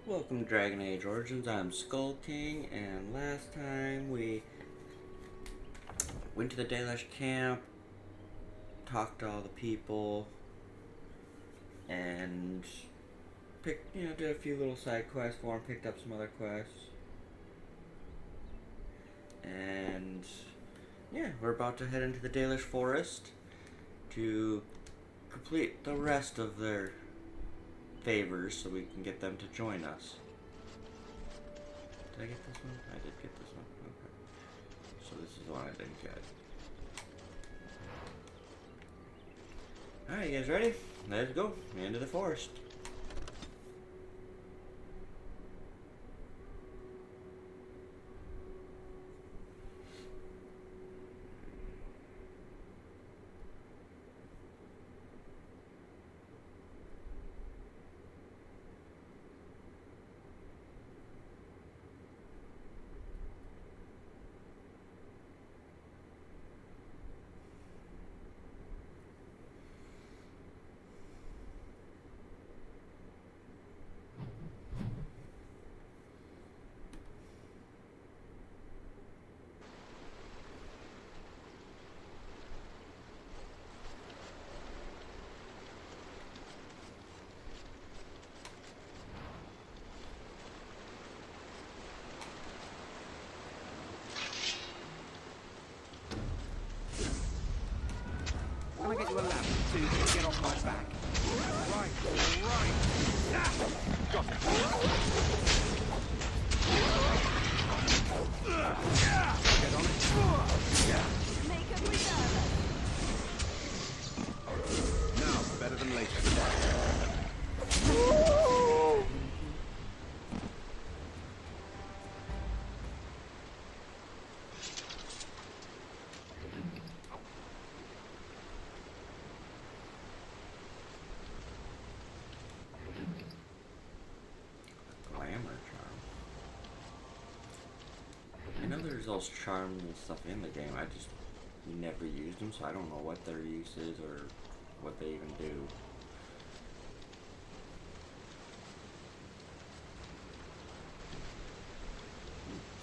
Welcome to Dragon Age Origins. I'm Skull King, and last time we went to the Dalish camp, talked to all the people, and did a few little side quests for them, picked up some other quests, and yeah, we're about to head into the Dalish forest to complete the rest of their favors so we can get them to join us. Did I get this one? I did get this one. Okay. So this is the one I didn't get. Alright, you guys ready? Let's go. Into the forest. Can I get you a lamp so you can get off my back? Right. Got it. Get on it. Make a preserve. Now, better than later. Glamour charm. I know there's those charms and stuff in the game. I just never used them, so I don't know what their use is or what they even do.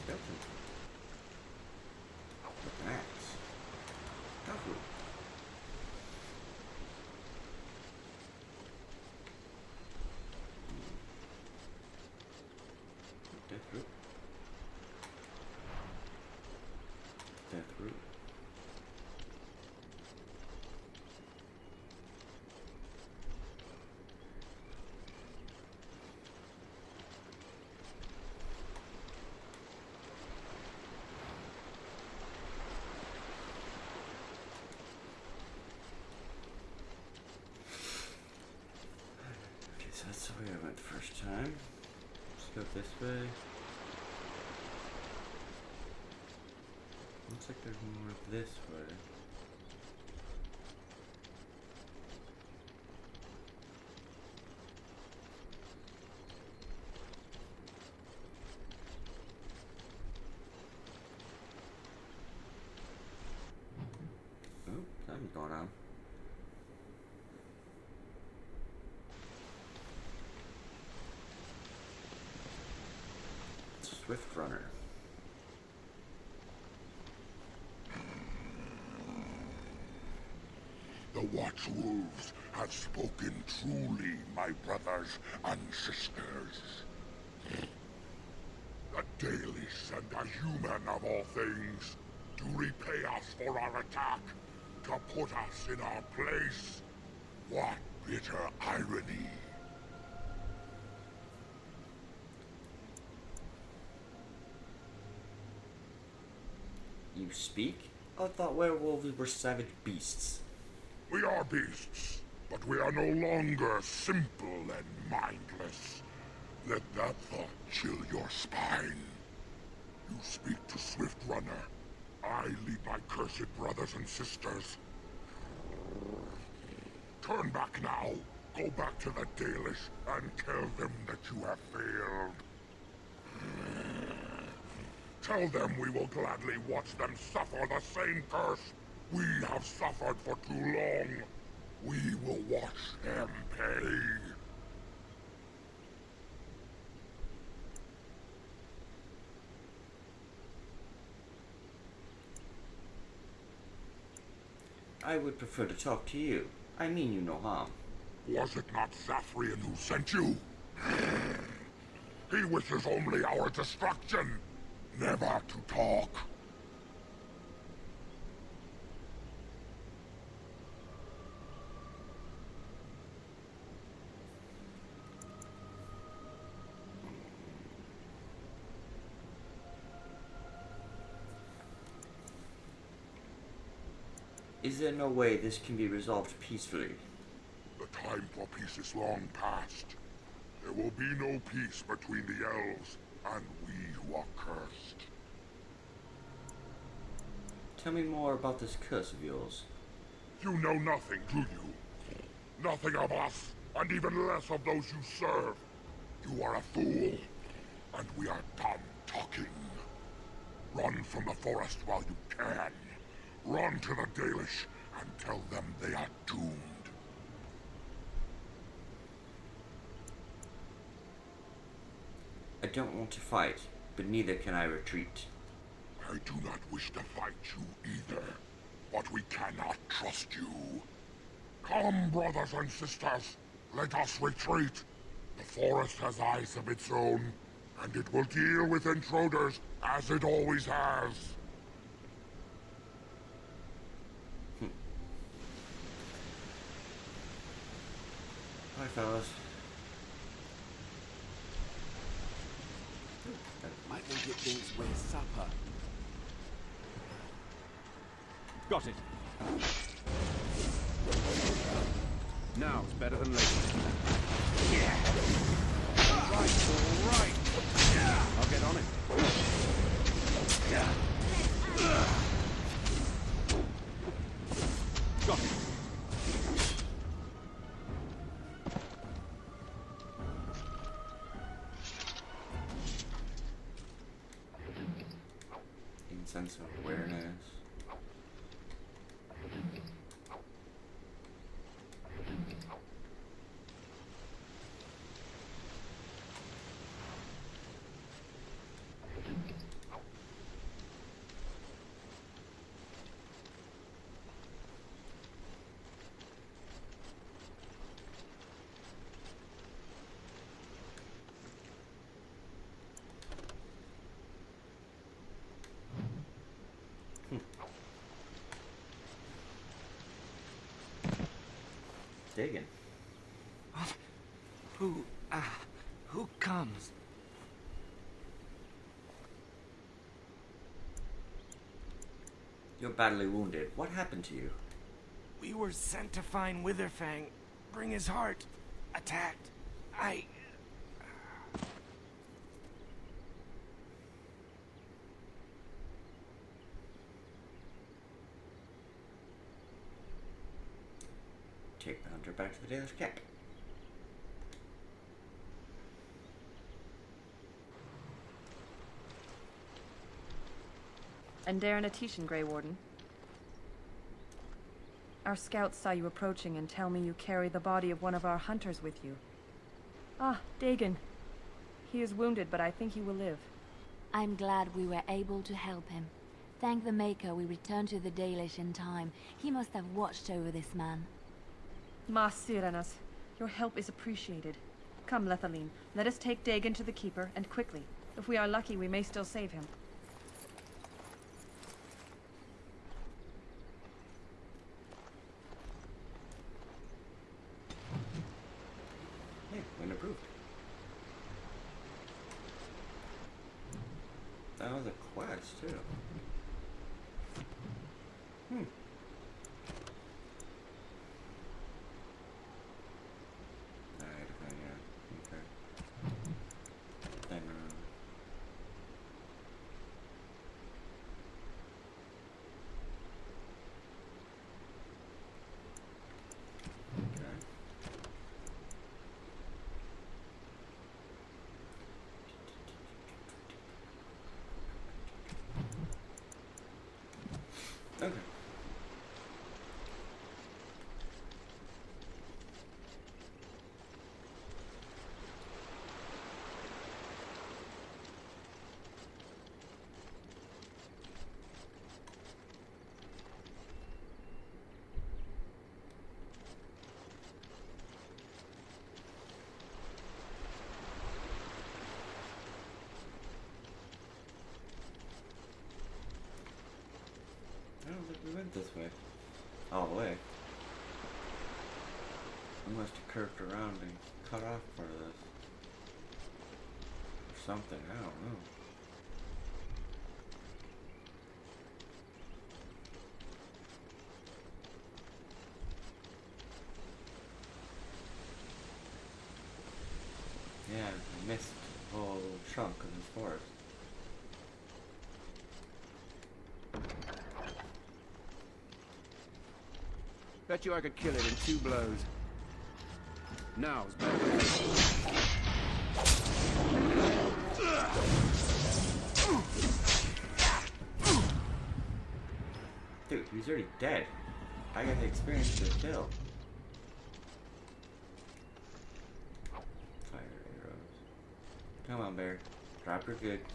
Skeleton. With an axe. Tofu. Death root. Death root. Okay, so that's the way I went the first time. Let's go this way. Looks like there's more this way. Oh, something's going on. Swift Runner. The Watchwolves have spoken truly, my brothers and sisters. The Dalish and the human of all things, to repay us for our attack, to put us in our place. What bitter irony. You speak? I thought werewolves were savage beasts. We are beasts, but we are no longer simple and mindless. Let that thought chill your spine. You speak to Swift Runner. I lead my cursed brothers and sisters. Turn back now. Go back to the Dalish and tell them that you have failed. Tell them we will gladly watch them suffer the same curse we have suffered for too long. We will watch them pay. I would prefer to talk to you. I mean you no harm. Was it not Zafrian who sent you? He wishes only our destruction, never to talk. Is there no way this can be resolved peacefully? The time for peace is long past. There will be no peace between the elves and we who are cursed. Tell me more about this curse of yours. You know nothing, do you? Nothing of us, and even less of those you serve. You are a fool, and we are done talking. Run from the forest while you can. Run to the Dalish and tell them they are doomed. I don't want to fight, but neither can I retreat. I do not wish to fight you either, but we cannot trust you. Come, brothers and sisters, let us retreat. The forest has eyes of its own, and it will deal with intruders as it always has. Bye, fellas. I think it thinks we're supper. Got it. Now it's better than later. Yeah. All right. I'll get on it. Got it. Sense of awareness. Digging. Who comes? You're badly wounded. What happened to you? We were sent to find Witherfang, bring his heart. Attacked. Take the hunter back to the Dalish camp. And Darren Atishan, Grey Warden. Our scouts saw you approaching and tell me you carry the body of one of our hunters with you. Ah, Dagon. He is wounded, but I think he will live. I'm glad we were able to help him. Thank the Maker we returned to the Dalish in time. He must have watched over this man. Mas Sirenas, your help is appreciated. Come, Lethaline, let us take Dagon to the Keeper, and quickly. If we are lucky, we may still save him. Hey, win approved. That was a quest, too. Alright, yeah. Okay. Then, okay. went this way. All the way. I must have curved around and cut off part of this. Or something, I don't know. Yeah, I missed a whole chunk of this forest. Bet you I could kill it in 2 blows. Now's better than later. Dude, he's already dead. I got the experience to kill. Fire arrows. Come on, bear. Drop your goods.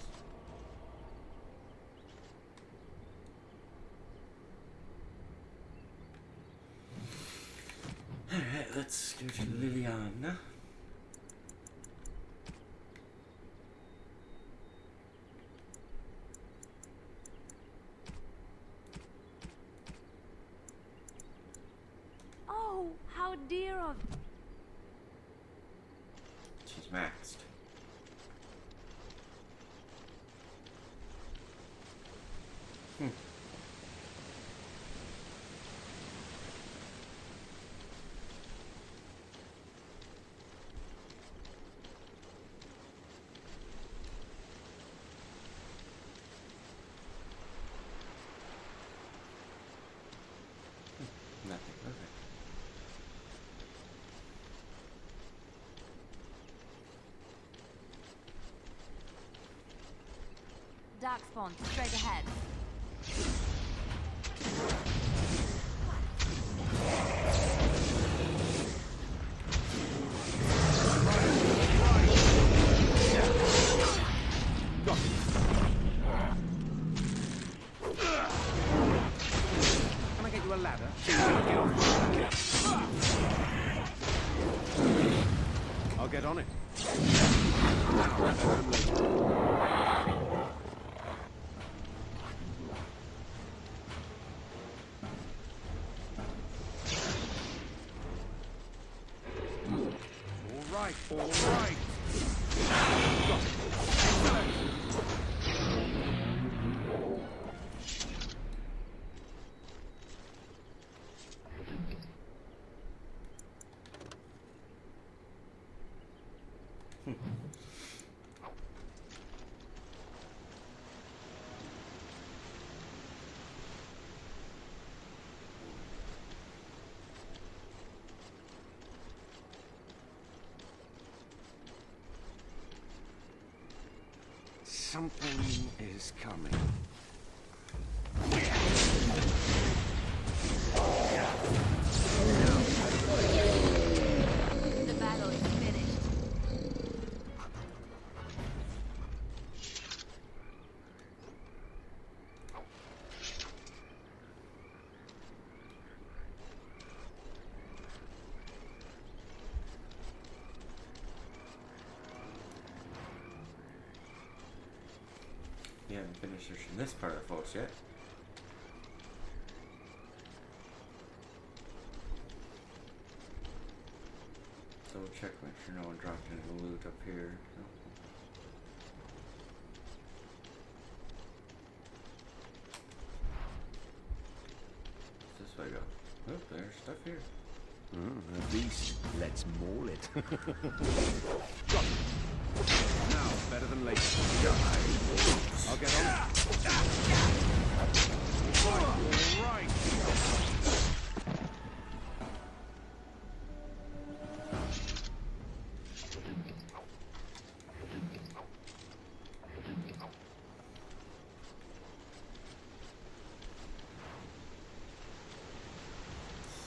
Alright, let's go to Liliana. Oh, how dear of... She's maxed. Nothing. Okay. Dark spawn, straight ahead. Can I get you a ladder? I'll get on it. Now, better than later. All right. Got it. Something is coming. The battle is finished. Yeah, haven't finished searching this part of the forest yet. Double check, make sure no one dropped any loot up here. No. Where's this way go? Oh, there's stuff here. A beast. Let's maul it. Got it. Now, better than later. I'll get on it. All right.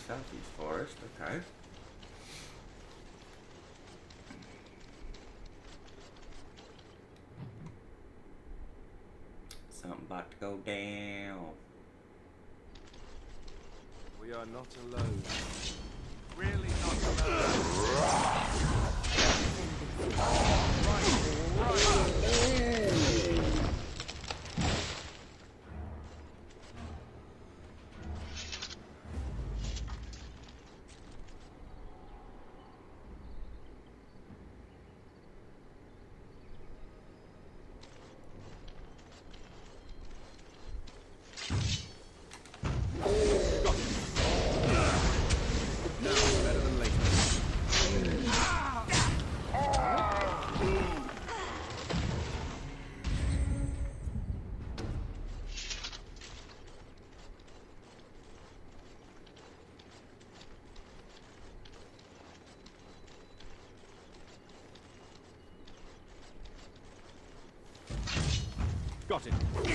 Southeast forest, okay. Something about to go down. We are not alone. Really not alone. Got it. Can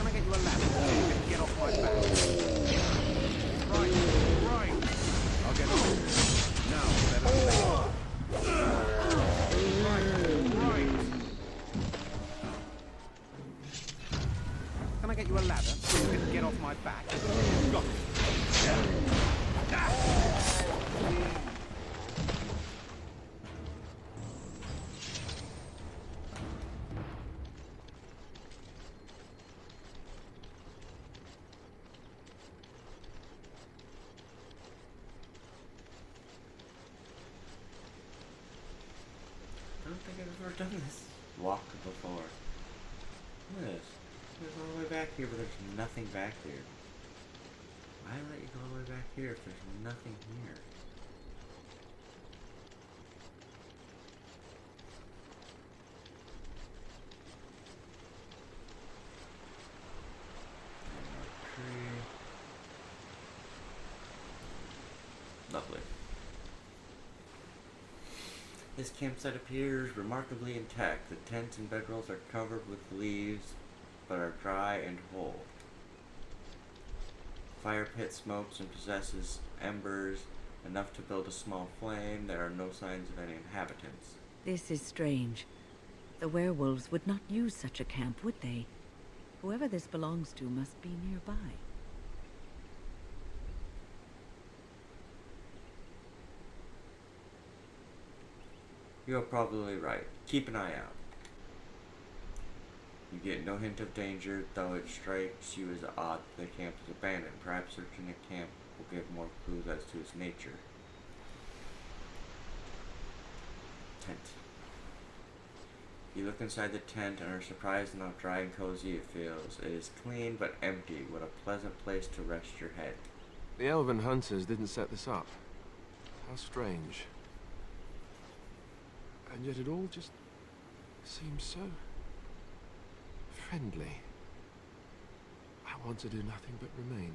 I get you a ladder so you can get off my back? Right, right. I'll get on. Now, better than later. Right, right. Can I get you a ladder so you can get off my back? Got it. I don't think I've ever done this walk before. Look at this. There's all the way back here, but there's nothing back there. Why let you go all the way back here if there's nothing here? Tree. Lovely. This campsite appears remarkably intact. The tents and bedrolls are covered with leaves, but are dry and whole. Fire pit smokes and possesses embers enough to build a small flame. There are no signs of any inhabitants. This is strange. The werewolves would not use such a camp, would they? Whoever this belongs to must be nearby. You're probably right. Keep an eye out. You get no hint of danger, though it strikes you as odd that the camp is abandoned. Perhaps searching the camp will give more clues as to its nature. Tent. You look inside the tent and are surprised at how dry and cozy it feels. It is clean but empty. What a pleasant place to rest your head. The elven hunters didn't set this up. How strange. And yet it all just seems so friendly. I want to do nothing but remain.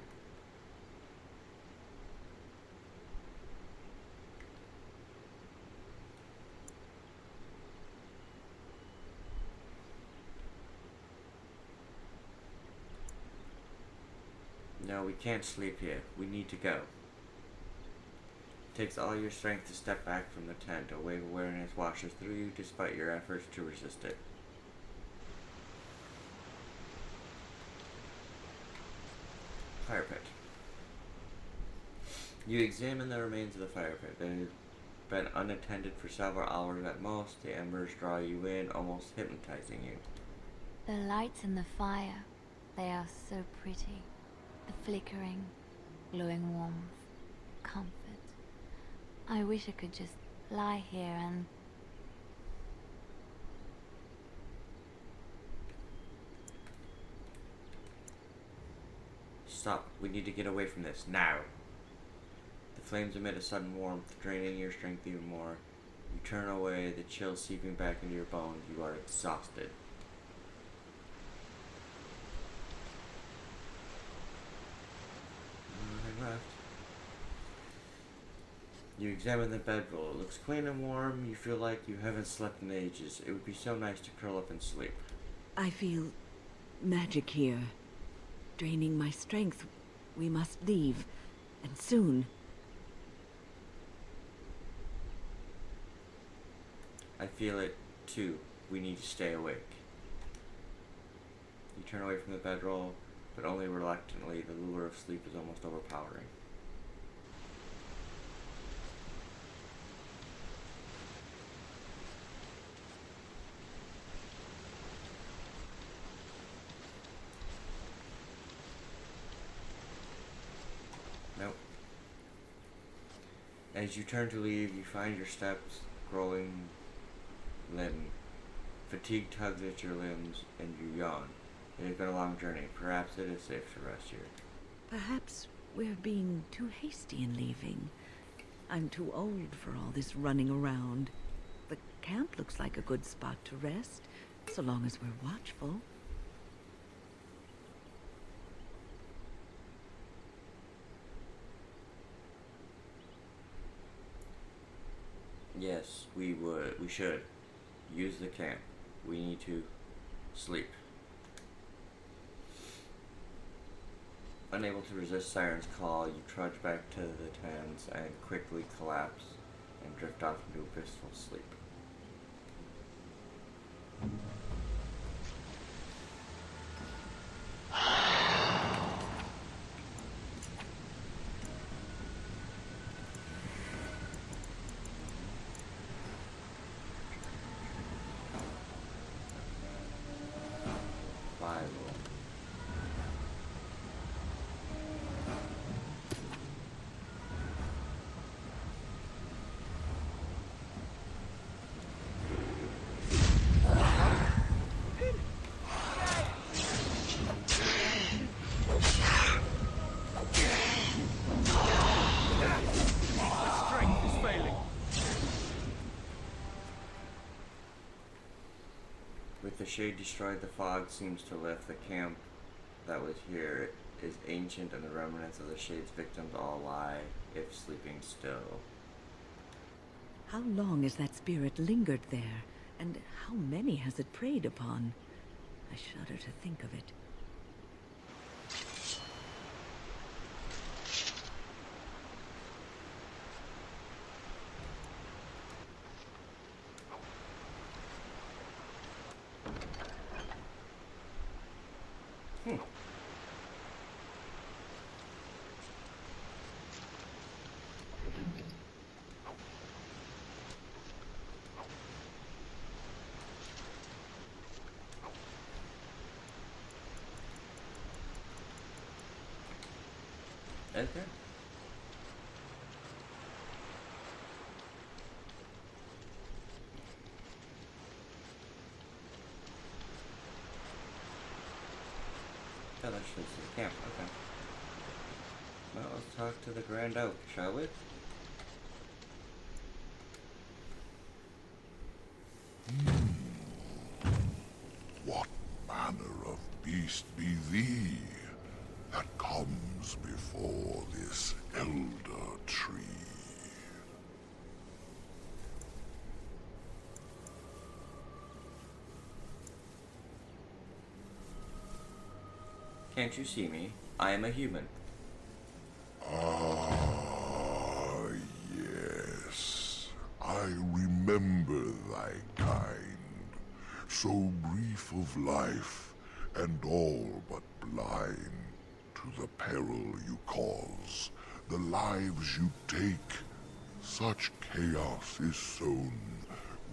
No, we can't sleep here. We need to go. It takes all your strength to step back from the tent. A wave of awareness washes through you despite your efforts to resist it. Fire pit. You examine the remains of the fire pit. It has been unattended for several hours at most. The embers draw you in, almost hypnotizing you. The lights in the fire, they are so pretty. The flickering, glowing warmth, comfort. I wish I could just lie here and... Stop. We need to get away from this, now. The flames emit a sudden warmth, draining your strength even more. You turn away, the chill seeping back into your bones. You are exhausted. Nothing left. You examine the bedroll. It looks clean and warm. You feel like you haven't slept in ages. It would be so nice to curl up and sleep. I feel magic here, draining my strength. We must leave, and soon. I feel it too. We need to stay awake. You turn away from the bedroll, but only reluctantly. The lure of sleep is almost overpowering. Nope. As you turn to leave, you find your steps growing limb. Fatigue tugs at your limbs, and you yawn. It has been a long journey. Perhaps it is safe to rest here. Perhaps we're being too hasty in leaving. I'm too old for all this running around. The camp looks like a good spot to rest, so long as we're watchful. Yes, we should. Use the camp. We need to Sleep. Unable to resist Siren's call, you trudge back to the tents and quickly collapse and drift off into a blissful sleep. Bible. Strength is failing. With the shade destroyed, the fog seems to lift. The camp that was here is ancient, and the remnants of the shade's victims all lie, if sleeping still. How long has that spirit lingered there, and how many has it preyed upon? I shudder to think of it. Okay. Oh, that's just the camp. Okay. Well, let's talk to the Grand Oak, shall we? What manner of beast be thee that comes before this elder tree? Can't you see me? I am a human. Ah, yes. I remember thy kind. So brief of life, and all but blind to the peril you cause, the lives you take. Such chaos is sown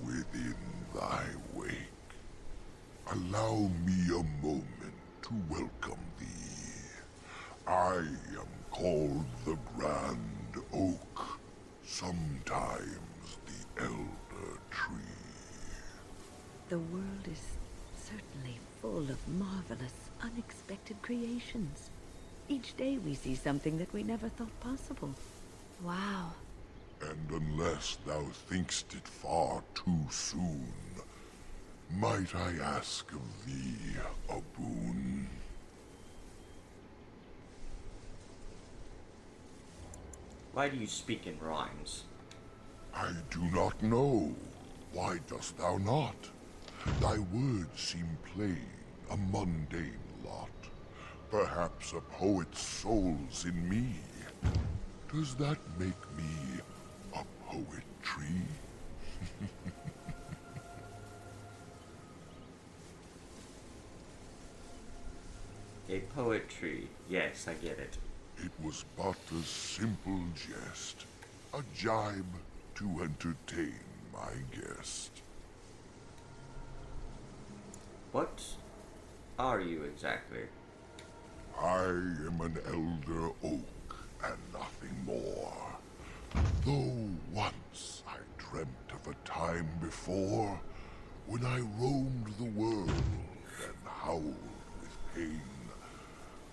within thy wake. Allow me a moment to welcome thee. I am called the Grand Oak, sometimes the Elder Tree. The world is certainly full of marvelous, unexpected creations. Each day we see something that we never thought possible. Wow. And unless thou thinkst it far too soon, might I ask of thee a boon? Why do you speak in rhymes? I do not know. Why dost thou not? Thy words seem plain, a mundane lot. Perhaps a poet's soul's in me. Does that make me a poetry? A poetry. Yes, I get it. It was but a simple jest, a jibe to entertain my guest. What are you exactly? I am an elder oak and nothing more. Though once I dreamt of a time before when I roamed the world and howled with pain,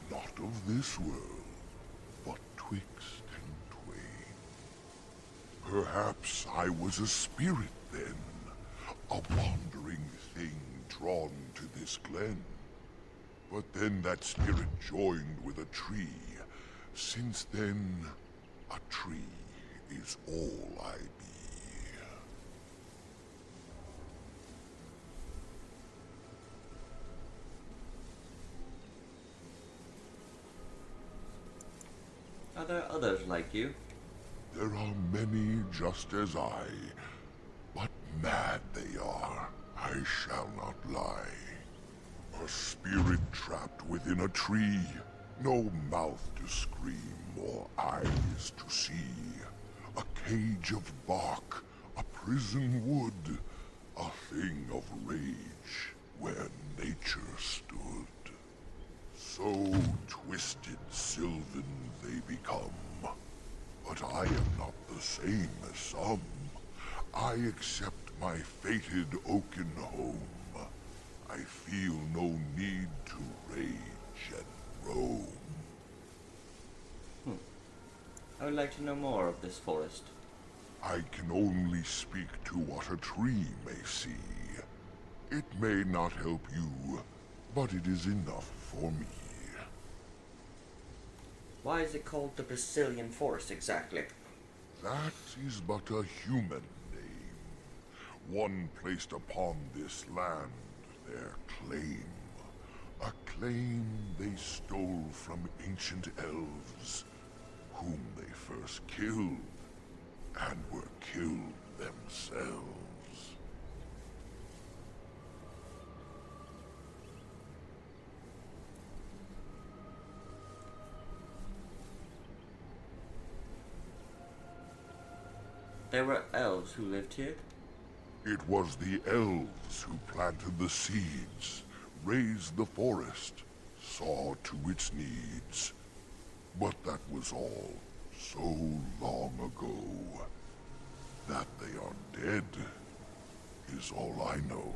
not of this world, but twixt and twain. Perhaps I was a spirit then, a wandering thing drawn to this glen. But then that spirit joined with a tree. Since then, a tree is all I be. Are there others like you? There are many just as I, but mad they are, I shall not lie. A spirit trapped within a tree, no mouth to scream or eyes to see. A cage of bark, a prison wood, a thing of rage where nature stood. So twisted sylvan they become. But I am not the same as some. I accept my fated oaken home. I feel no need to rage and roam. I would like to know more of this forest. I can only speak to what a tree may see. It may not help you, but it is enough for me. Why is it called the Brecilian forest exactly? That is but a human name. One placed upon this land their claim. A claim they stole from ancient elves, whom they first killed, and were killed themselves. There were elves who lived here? It was the elves who planted the seeds, raised the forest, saw to its needs. But that was all so long ago. That they are dead is all I know.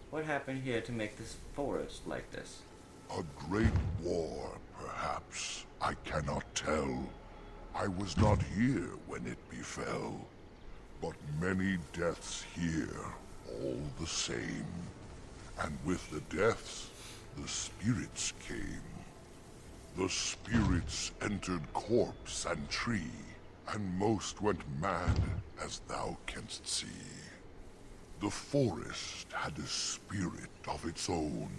What happened here to make this forest like this? A great war, perhaps. I cannot tell. I was not here when it befell. But many deaths here, all the same. And with the deaths, the spirits came. The spirits entered corpse and tree, and most went mad, as thou canst see. The forest had a spirit of its own,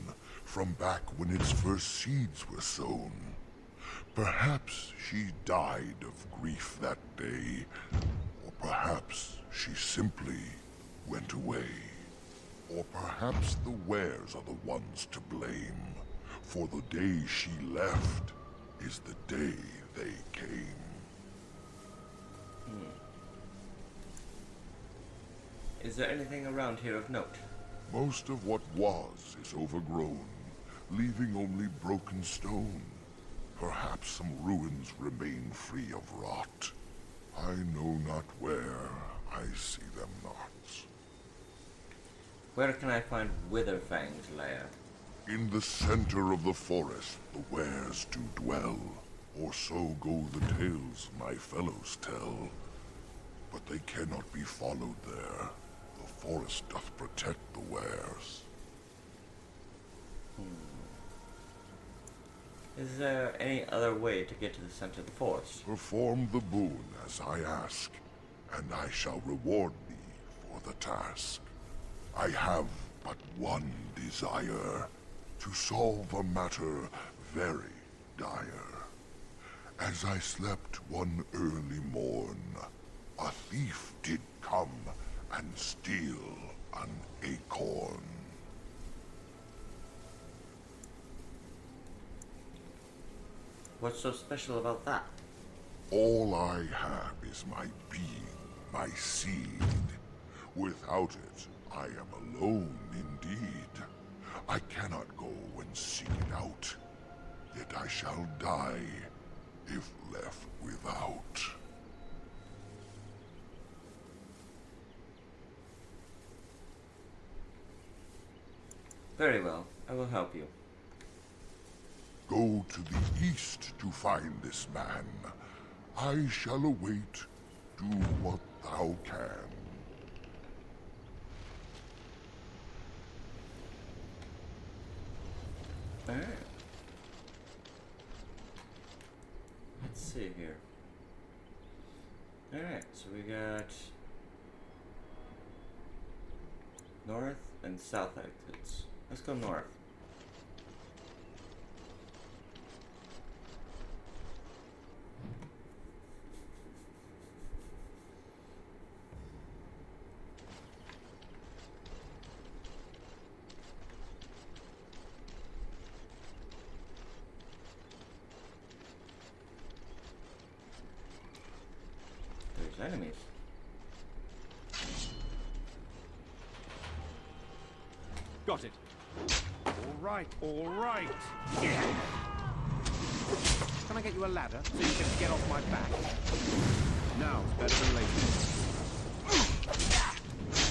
from back when its first seeds were sown. Perhaps she died of grief that day, or perhaps she simply went away. Or perhaps the wares are the ones to blame, for the day she left is the day they came. Is there anything around here of note? Most of what was is overgrown, leaving only broken stone. Perhaps some ruins remain free of rot. I know not where, I see them not. Where can I find Witherfang's lair? In the center of the forest the wares do dwell, or so go the tales my fellows tell. But they cannot be followed there. The forest doth protect the wares. Is there any other way to get to the center of the forest? Perform the boon as I ask, and I shall reward thee for the task. I have but one desire, to solve a matter very dire. As I slept one early morn, a thief did come and steal an acorn. What's so special about that? All I have is my being, my seed. Without it, I am alone indeed. I cannot go and seek it out, yet I shall die if left without. Very well, I will help you. Go to the east to find this man. I shall await. Do what thou can. Alright. Let's see here. Alright, so we got north and south exits. Let's go north. enemies. Got it. All right, all right. Can I get you a ladder so you can get off my back? Now it's better than later.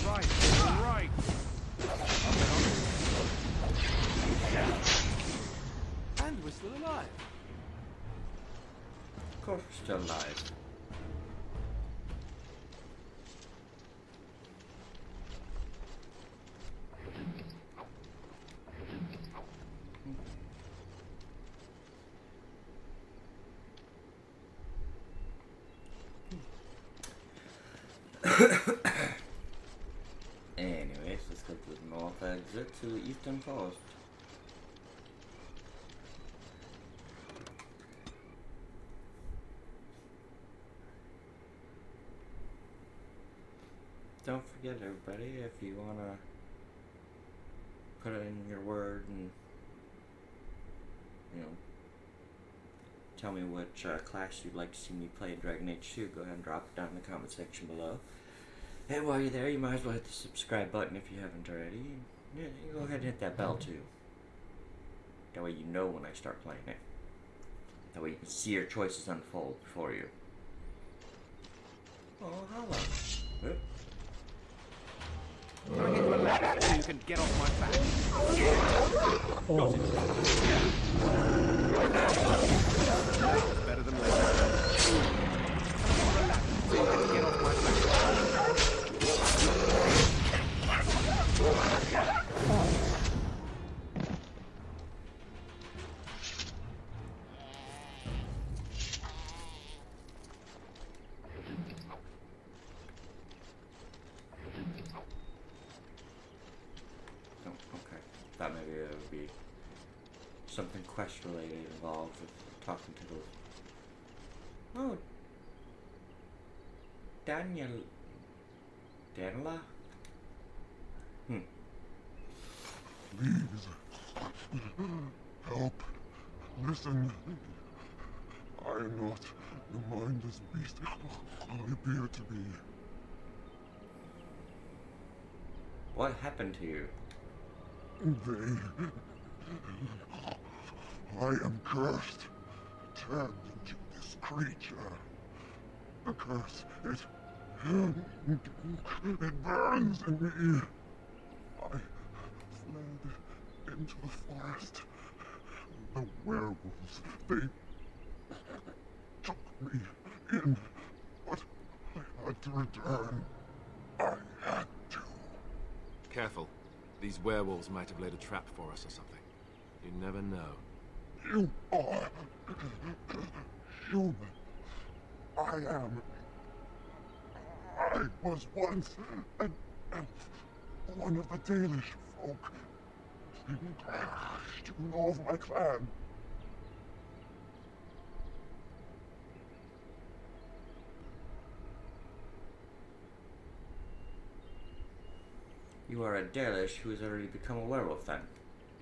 Right, all right. I'll get on. And we're still alive. Of course we're still alive. Anyways, let's go to the north exit to the eastern coast. Don't forget, everybody, if you want to put in your word and, you know, tell me which class you'd like to see me play in Dragon Age 2, go ahead and drop it down in the comment section below. And while you're there, you might as well hit the subscribe button if you haven't already. Yeah, you go ahead and hit that bell too. That way you know when I start playing it. That way you can see your choices unfold before you. Oh, hello. Oop. Can I get you a ladder so you can get off my back? Got it. It's better than later. So you can get off my back. Thought maybe there would be something quest related involved with talking to the... Oh. Daniela? Please. Help. Listen. I am not the mindless beast I appear to be. What happened to you? I am cursed, turned into this creature. The curse, it burns in me. I fled into the forest. The werewolves, they took me in, but I had to return. I had to. Careful. These werewolves might have laid a trap for us or something. You never know. You are human. I am. I was once an elf, one of the Dalish folk. You know of my clan. You are a Dalish who has already become a werewolf then?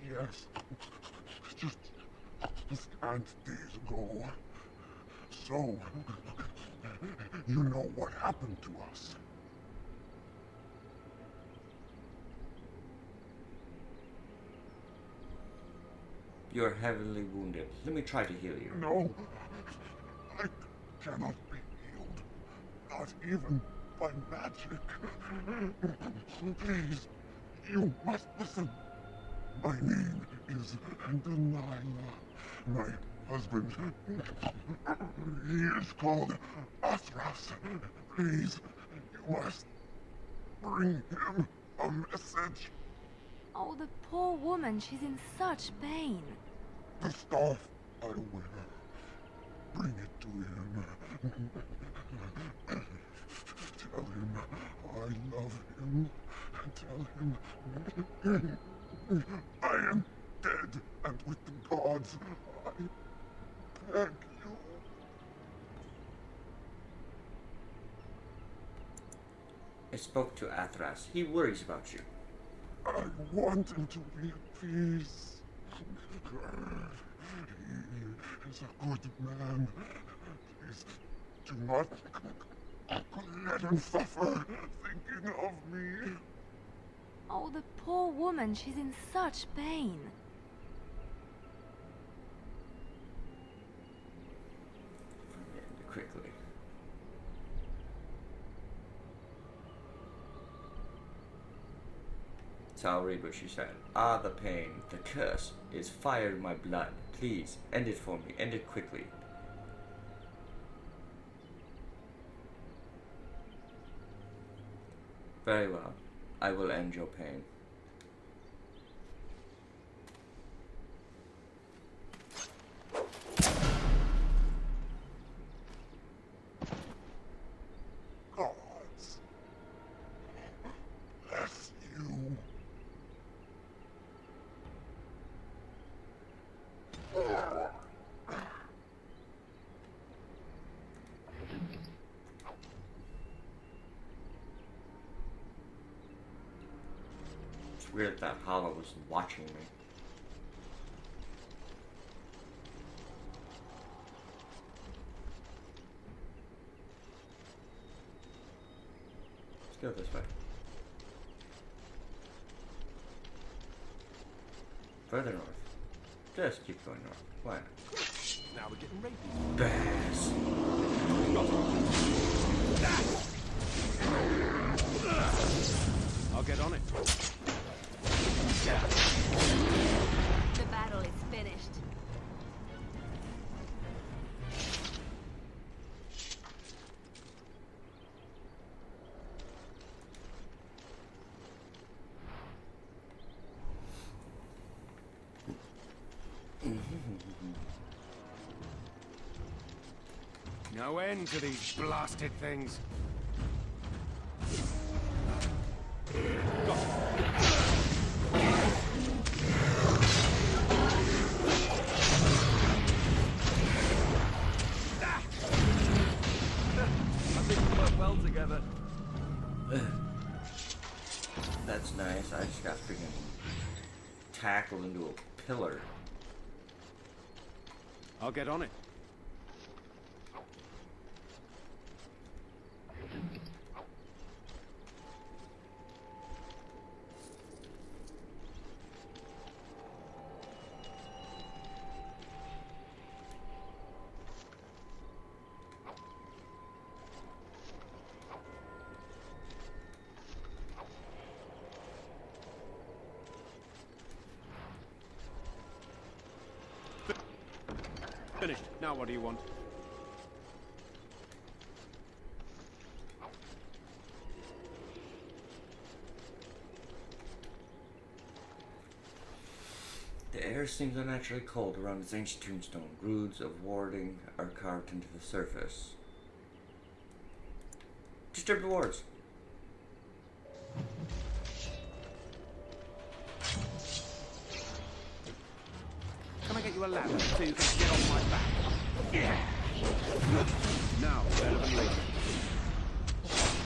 Yes. Just scant days ago. So, you know what happened to us. You are heavily wounded. Let me try to heal you. No, I cannot be healed. Not even by magic. Please, you must listen. My name is Delilah. My husband, he is called Athras. Please, you must bring him a message. Oh, the poor woman, she's in such pain. The staff I wear. Bring it to him. Tell him I love him. Tell him I am dead and with the gods. I beg you. I spoke to Athras. He worries about you. I want him to be at peace. He is a good man. Please do not Let her suffer thinking of me. Oh, the poor woman, she's in such pain. Quickly. So I'll read what she said. Ah, the pain. The curse is fire in my blood. Please, end it for me. End it quickly. Very well. I will end your pain. Gods. Bless you. It's weird that Hollow was watching me. Let's go this way. Further north. Just keep going north. Why not? Now we're getting rapey. Bass. I'll get on it. The battle is finished. No end to these blasted things. I think we work well together. That's nice. I just got freaking tackled into a pillar. I'll get on it. Finished. Now what do you want? The air seems unnaturally cold around this ancient tombstone. Runes of warding are carved into the surface. Disturb the wards. Can I get you a ladder so you can get on my back? Yeah. Now, better than later.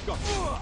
Got it.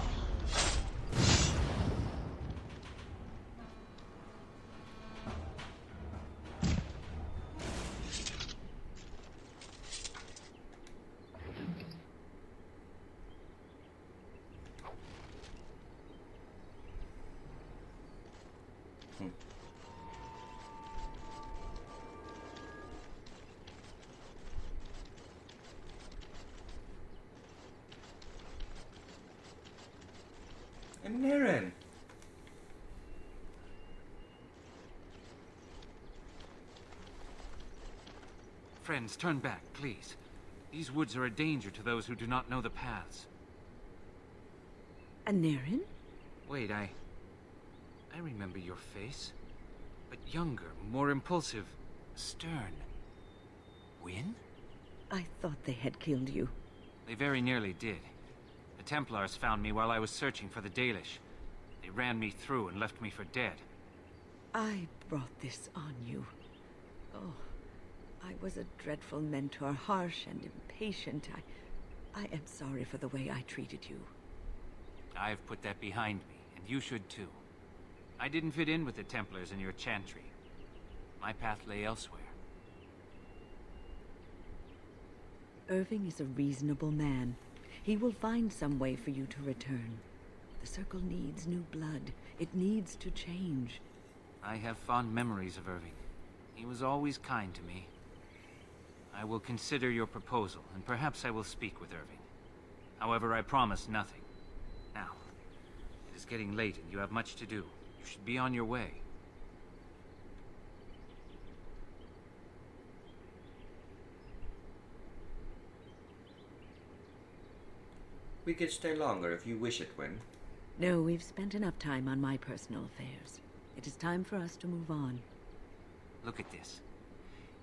And Naren. Friends, turn back, please. These woods are a danger to those who do not know the paths. Anarin? Wait, I remember your face. But younger, more impulsive, stern. Win? I thought they had killed you. They very nearly did. The Templars found me while I was searching for the Dalish. They ran me through and left me for dead. I brought this on you. Oh, I was a dreadful mentor, harsh and impatient. I am sorry for the way I treated you. I've put that behind me, and you should too. I didn't fit in with the Templars in your chantry. My path lay elsewhere. Irving is a reasonable man. He will find some way for you to return. The circle needs new blood. It needs to change. I have fond memories of Irving. He was always kind to me. I will consider your proposal, and perhaps I will speak with Irving. However, I promise nothing. Now, it is getting late and you have much to do. You should be on your way. We could stay longer if you wish it, Wynne. No, we've spent enough time on my personal affairs. It is time for us to move on. Look at this.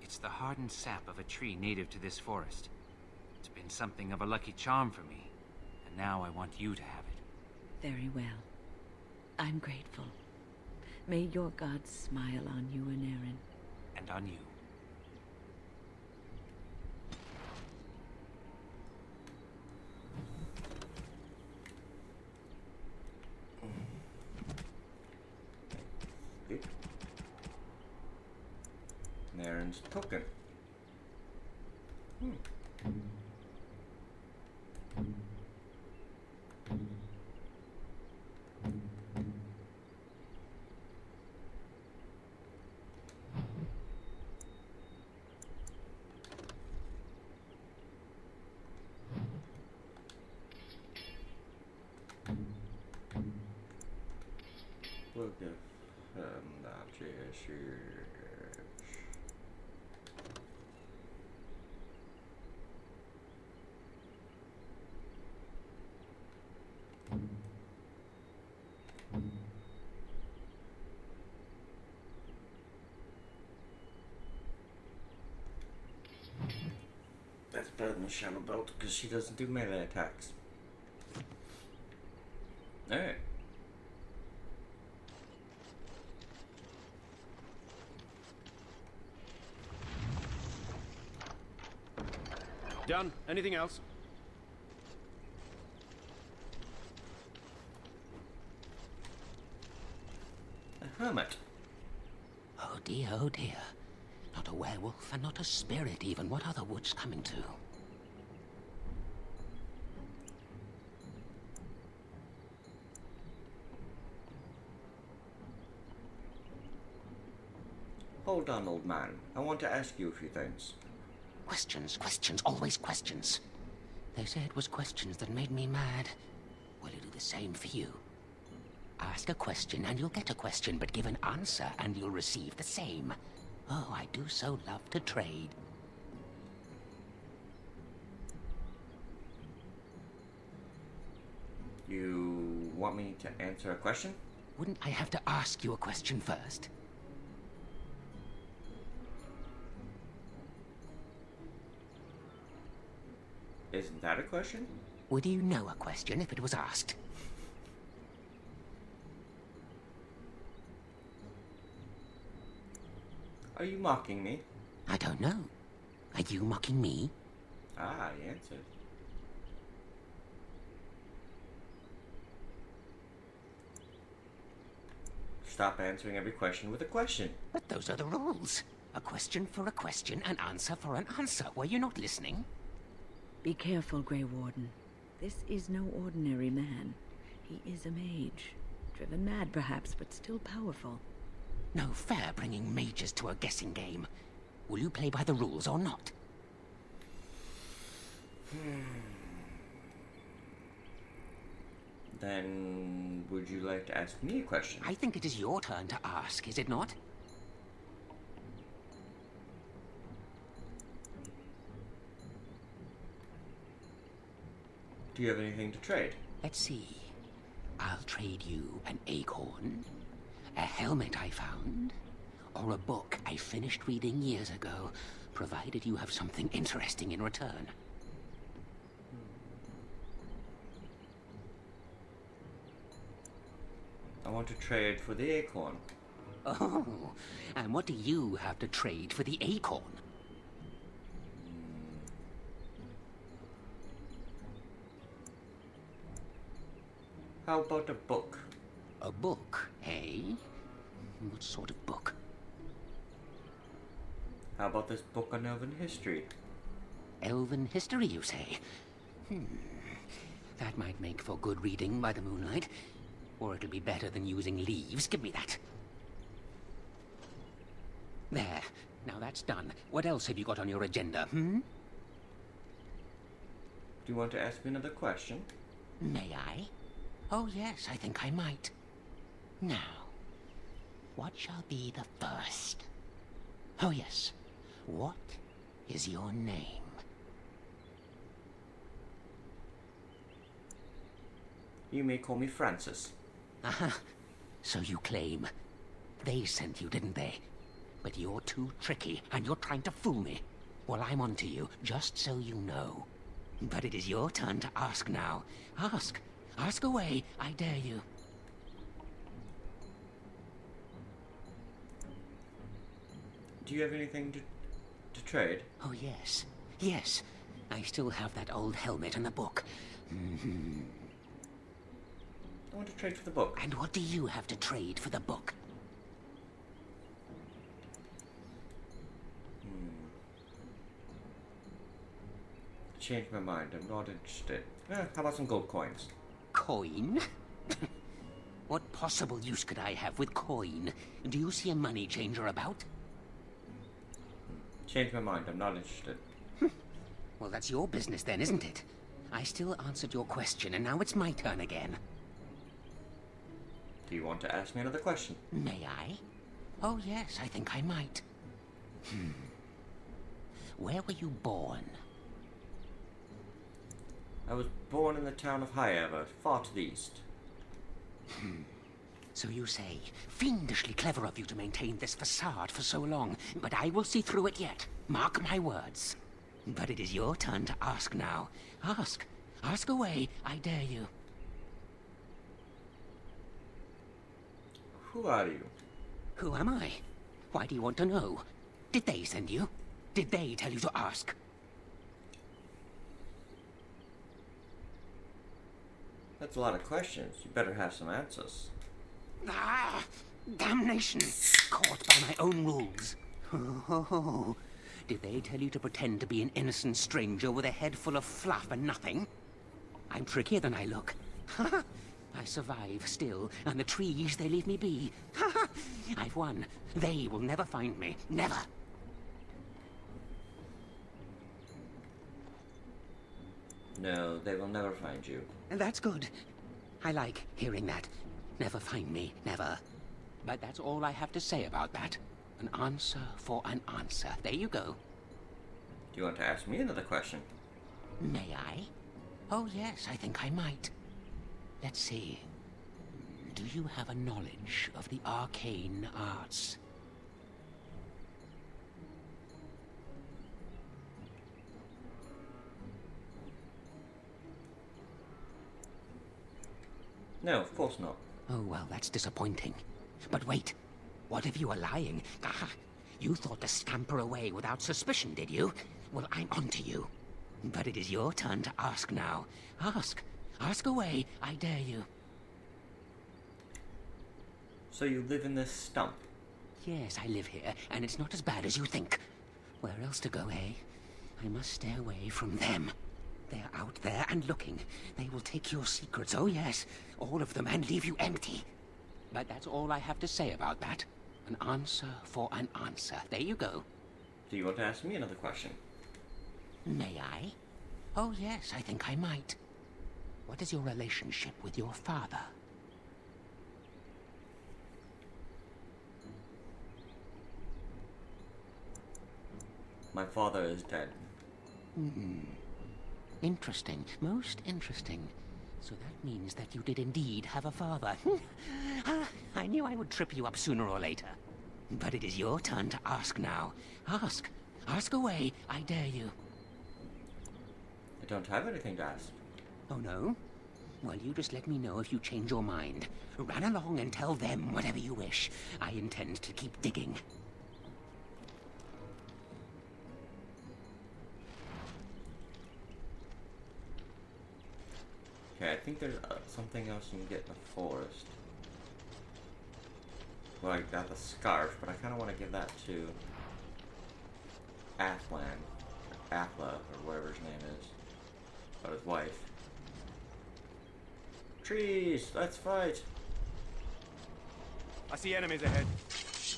It's the hardened sap of a tree native to this forest. It's been something of a lucky charm for me, and now I want you to have it. Very well. I'm grateful. May your gods smile on you and Aaron. And on you. Good. And Aaron's token. We'll give him that gesture. That's better than the Shadow Belt because she doesn't do melee attacks. Alright. Done. Anything else? A hermit. Oh dear, oh dear. Not a werewolf and not a spirit even. What are the woods coming to? Hold on, old man. I want to ask you a few things. Questions, questions, always questions. They say it was questions that made me mad. Will you do the same for you? Ask a question and you'll get a question, but give an answer and you'll receive the same. Oh, I do so love to trade. You want me to answer a question? Wouldn't I have to ask you a question first? Isn't that a question? Would you know a question if it was asked? Are you mocking me? I don't know. Are you mocking me? Ah, he answered. Stop answering every question with a question. But those are the rules. A question for a question, an answer for an answer. Were you not listening? Be careful, Grey Warden. This is no ordinary man. He is a mage. Driven mad, perhaps, but still powerful. No fair bringing mages to a guessing game. Will you play by the rules or not? Then, would you like to ask me a question? I think it is your turn to ask, is it not? Do you have anything to trade? Let's see. I'll trade you an acorn, a helmet I found, or a book I finished reading years ago, provided you have something interesting in return. I want to trade for the acorn. Oh, and what do you have to trade for the acorn? How about a book? A book, eh? What sort of book? How about this book on elven history? Elven history, you say? That might make for good reading by the moonlight. Or it'll be better than using leaves. Give me that. There. Now that's done. What else have you got on your agenda, Do you want to ask me another question? May I? Oh, yes, I think I might. Now, what shall be the first? Oh, yes. What is your name? You may call me Francis. Aha. So you claim. They sent you, didn't they? But you're too tricky, and you're trying to fool me. Well, I'm on to you, just so you know. But it is your turn to ask now. Ask. Ask away, I dare you. Do you have anything to trade? Oh, yes. Yes. I still have that old helmet and the book. I want to trade for the book. And what do you have to trade for the book? Changed my mind. I'm not interested. How about some gold coins? Coin? What possible use could I have with coin? Do you see a money changer about? Changed my mind. I'm not interested. Well, that's your business then, isn't it? I still answered your question, and now it's my turn again. Do you want to ask me another question? May I? Oh, yes, I think I might. Where were you born? I was born in the town of Hyever, far to the east. So you say. Fiendishly clever of you to maintain this facade for so long, but I will see through it yet. Mark my words. But it is your turn to ask now. Ask. Ask away, I dare you. Who are you? Who am I? Why do you want to know? Did they send you? Did they tell you to ask? That's a lot of questions. You better have some answers. Ah! Damnation! Caught by my own rules. Oh, did they tell you to pretend to be an innocent stranger with a head full of fluff and nothing? I'm trickier than I look. I survive still, and the trees, they leave me be. I've won. They will never find me. Never. No, they will never find you. And that's good. I like hearing that. Never find me, never. But that's all I have to say about that. An answer for an answer. There you go. Do you want to ask me another question? May I? Oh, yes, I think I might. Let's see. Do you have a knowledge of the arcane arts? No, of course not. Oh, well, that's disappointing. But wait. What if you are lying? Ah, you thought to scamper away without suspicion, did you? Well, I'm onto you. But it is your turn to ask now. Ask. Ask away, I dare you. So you live in this stump? Yes, I live here, and it's not as bad as you think. Where else to go, eh? I must stay away from them. They're out there and looking. They will take your secrets, oh yes, all of them, and leave you empty. But that's all I have to say about that. An answer for an answer. There you go. Do you want to ask me another question? May I? Oh yes, I think I might. What is your relationship with your father? My father is dead. Interesting. Most interesting. So that means that you did indeed have a father. I knew I would trip you up sooner or later. But it is your turn to ask now. Ask. Ask away, I dare you. I don't have anything to ask. Oh, no? Well, you just let me know if you change your mind. Run along and tell them whatever you wish. I intend to keep digging. Okay, I think there's something else you can get in the forest. Well, I got the scarf, but I kind of want to give that to Athlan, or Athla, or whatever his name is, about his wife. Trees, let's fight. I see enemies ahead.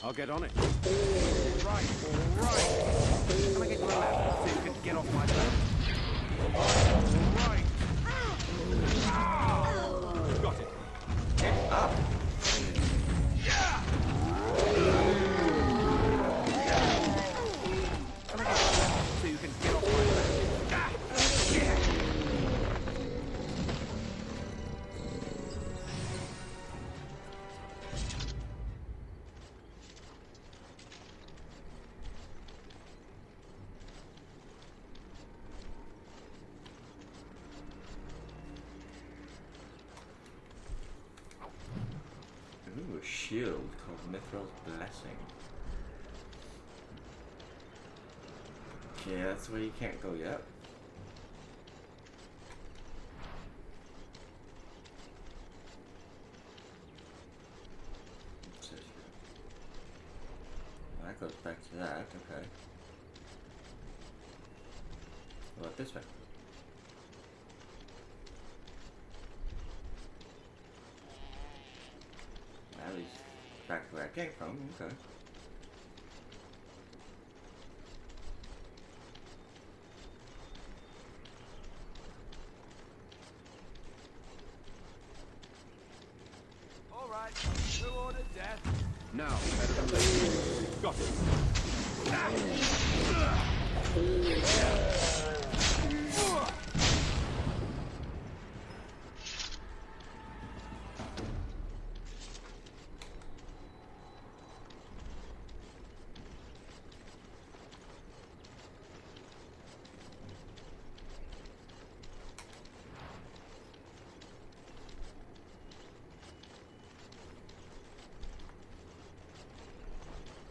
I'll get on it. Right, all right. Can I get you a ladder so you can get off my back? Right. Got it. Get up. Can I get you a ladder so you can get off my back? Ooh, a shield called Mithril's Blessing. Okay, that's where you can't go yet. What's this here? Well, that goes back to that, okay. What about this way? At least back to where I came from, okay. All right. Who ordered death? Now, better than later. Got it.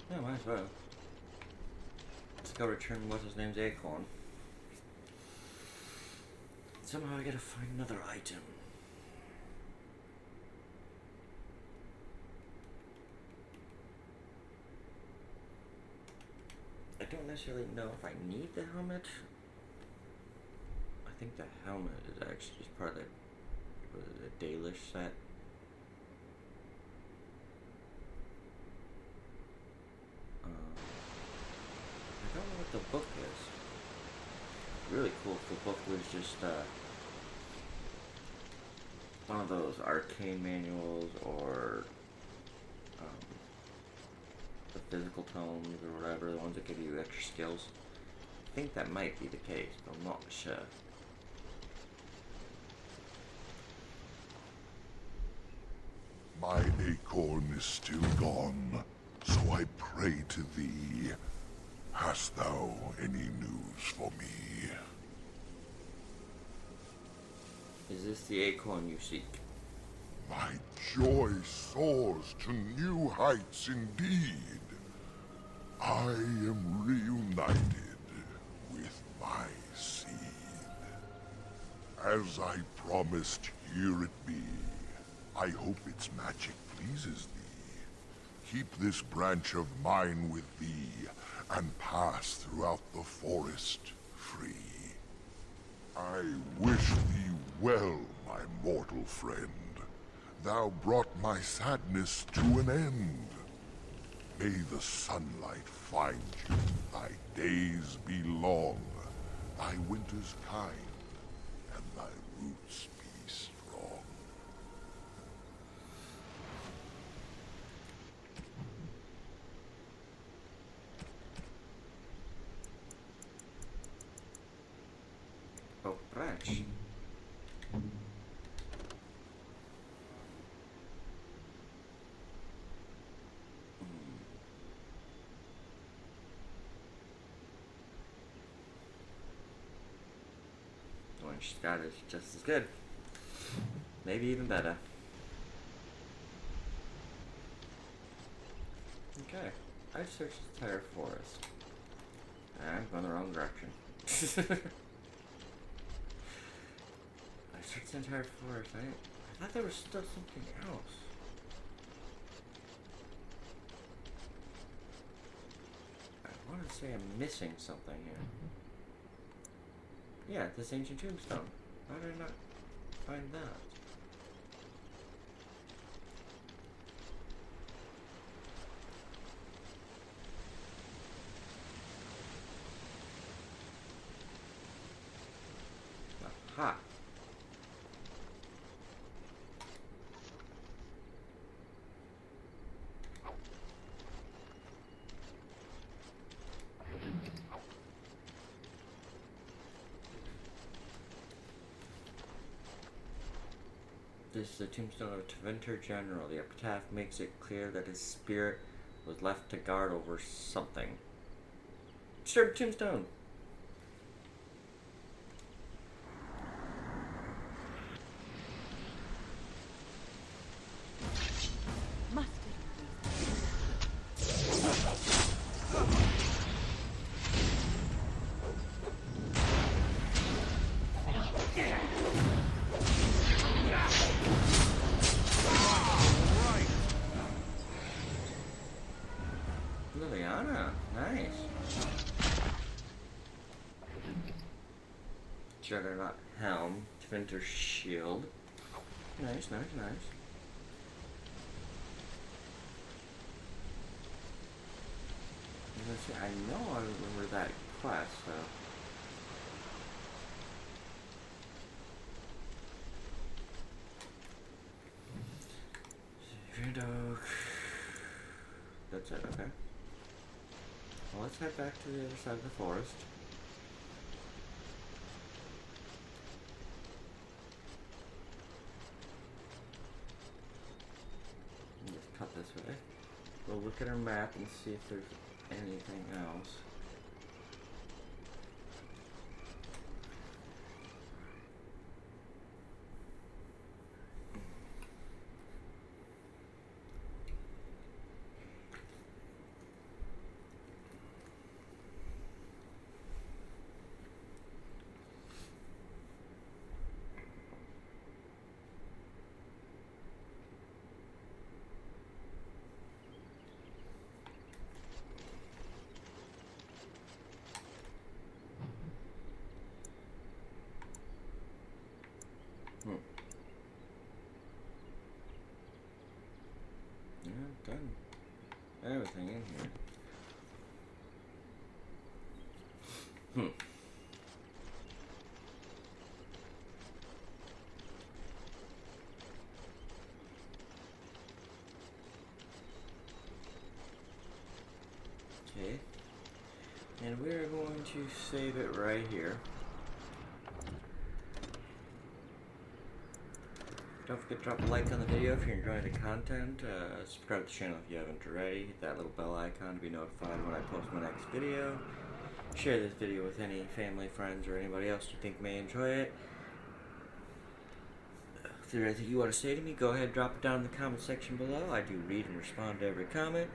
Yeah, might as well. Let's go return what's his name's acorn. Somehow I gotta find another item. I don't necessarily know if I need the helmet. I think the helmet is actually just part of the Dalish set. I don't know what the book is. Really cool if the book was just one of those arcane manuals or the physical tomes or whatever, the ones that give you extra skills. I think that might be the case, but I'm not sure. My acorn is still gone, so I pray to thee. Hast thou any news for me? Is this the acorn you seek? My joy soars to new heights indeed. I am reunited with my seed. As I promised, here it be. I hope its magic pleases thee. Keep this branch of mine with thee, and pass throughout the forest free. I wish thee well, my mortal friend. Thou brought my sadness to an end. May the sunlight find you, thy days be long, thy winters kind, and thy roots be strong. Oh, branch. The one she's got is just as good. Maybe even better. Okay. I've searched the entire forest. And I'm going the wrong direction. I searched the entire forest. I thought there was still something else. I want to say I'm missing something here. Yeah, this ancient tombstone. How did I not find that? This is the tombstone of Tevinter General. The epitaph makes it clear that his spirit was left to guard over something. Sure, tombstone. Must Liliana, nice. Juggernaut helm, Tevinter shield. Nice, nice, nice. I know I remember that quest, so. That's it, okay. Well, let's head back to the other side of the forest. And just cut this way. We'll look at our map and see if there's anything else. Yeah, done everything in here. Okay. And we're going to save it right here. Don't forget to drop a like on the video if you're enjoying the content. Subscribe to the channel if you haven't already. Hit that little bell icon to be notified when I post my next video. Share this video with any family, friends, or anybody else you think may enjoy it. If there's anything you want to say to me, go ahead and drop it down in the comment section below. I do read and respond to every comment.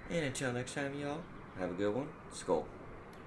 And until next time, y'all, have a good one. Skull.